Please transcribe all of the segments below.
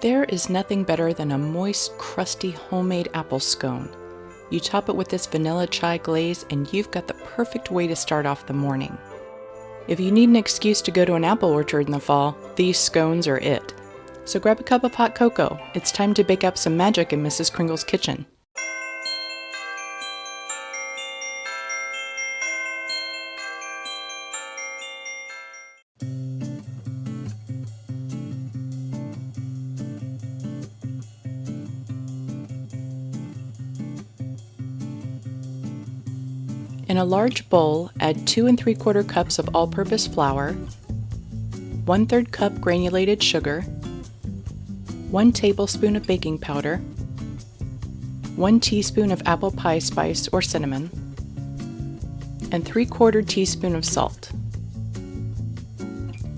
There is nothing better than a moist, crusty homemade apple scone. You top it with this vanilla chai glaze and you've got the perfect way to start off the morning. If you need an excuse to go to an apple orchard in the fall, these scones are it. So grab a cup of hot cocoa. It's time to bake up some magic in Mrs. Kringle's kitchen. In a large bowl, add 2 3/4 cups of all-purpose flour, 1/3 cup granulated sugar, 1 tablespoon of baking powder, 1 teaspoon of apple pie spice or cinnamon, and 3/4 teaspoon of salt.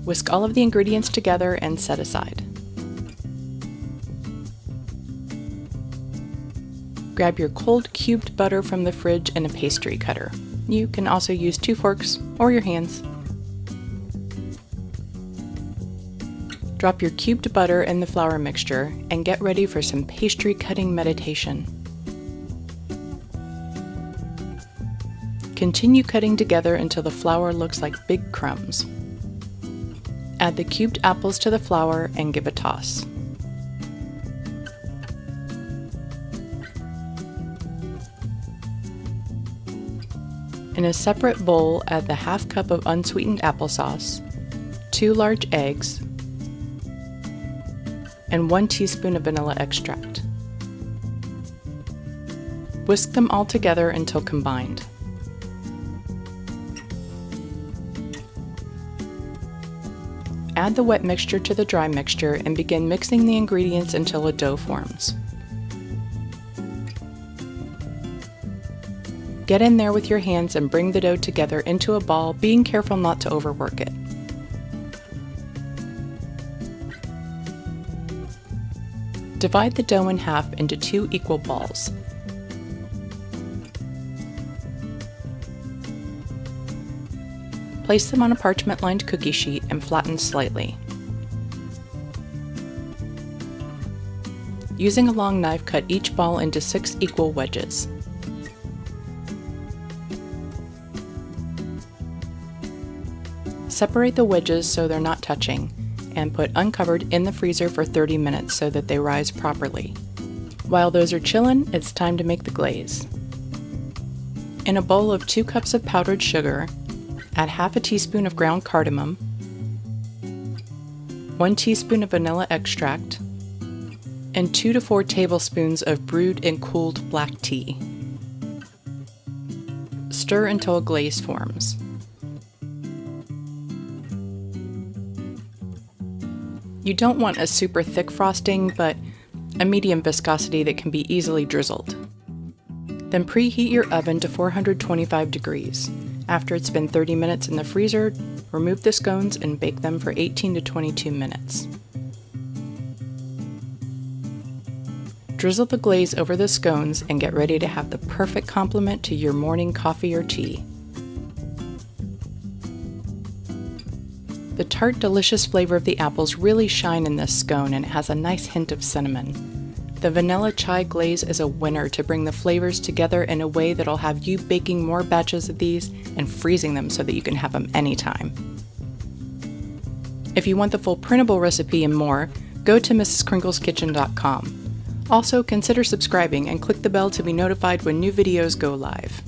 Whisk all of the ingredients together and set aside. Grab your cold cubed butter from the fridge in a pastry cutter. You can also use 2 forks or your hands. Drop your cubed butter in the flour mixture and get ready for some pastry cutting meditation. Continue cutting together until the flour looks like big crumbs. Add the cubed apples to the flour and give a toss. In a separate bowl, add the ½ cup of unsweetened applesauce, 2 large eggs, and 1 teaspoon of vanilla extract. Whisk them all together until combined. Add the wet mixture to the dry mixture and begin mixing the ingredients until a dough forms. Get in there with your hands and bring the dough together into a ball, being careful not to overwork it. Divide the dough in half into 2 equal balls. Place them on a parchment-lined cookie sheet and flatten slightly. Using a long knife, cut each ball into 6 equal wedges. Separate the wedges so they're not touching, and put uncovered in the freezer for 30 minutes so that they rise properly. While those are chillin', it's time to make the glaze. In a bowl of 2 cups of powdered sugar, add ½ teaspoon of ground cardamom, 1 teaspoon of vanilla extract, and 2 to 4 tablespoons of brewed and cooled black tea. Stir until a glaze forms. You don't want a super thick frosting, but a medium viscosity that can be easily drizzled. Then preheat your oven to 425 degrees. After it's been 30 minutes in the freezer, remove the scones and bake them for 18 to 22 minutes. Drizzle the glaze over the scones and get ready to have the perfect complement to your morning coffee or tea. The tart, delicious flavor of the apples really shine in this scone, and it has a nice hint of cinnamon. The vanilla chai glaze is a winner to bring the flavors together in a way that'll have you baking more batches of these and freezing them so that you can have them anytime. If you want the full printable recipe and more, go to mrskringleskitchen.com. Also, consider subscribing and click the bell to be notified when new videos go live.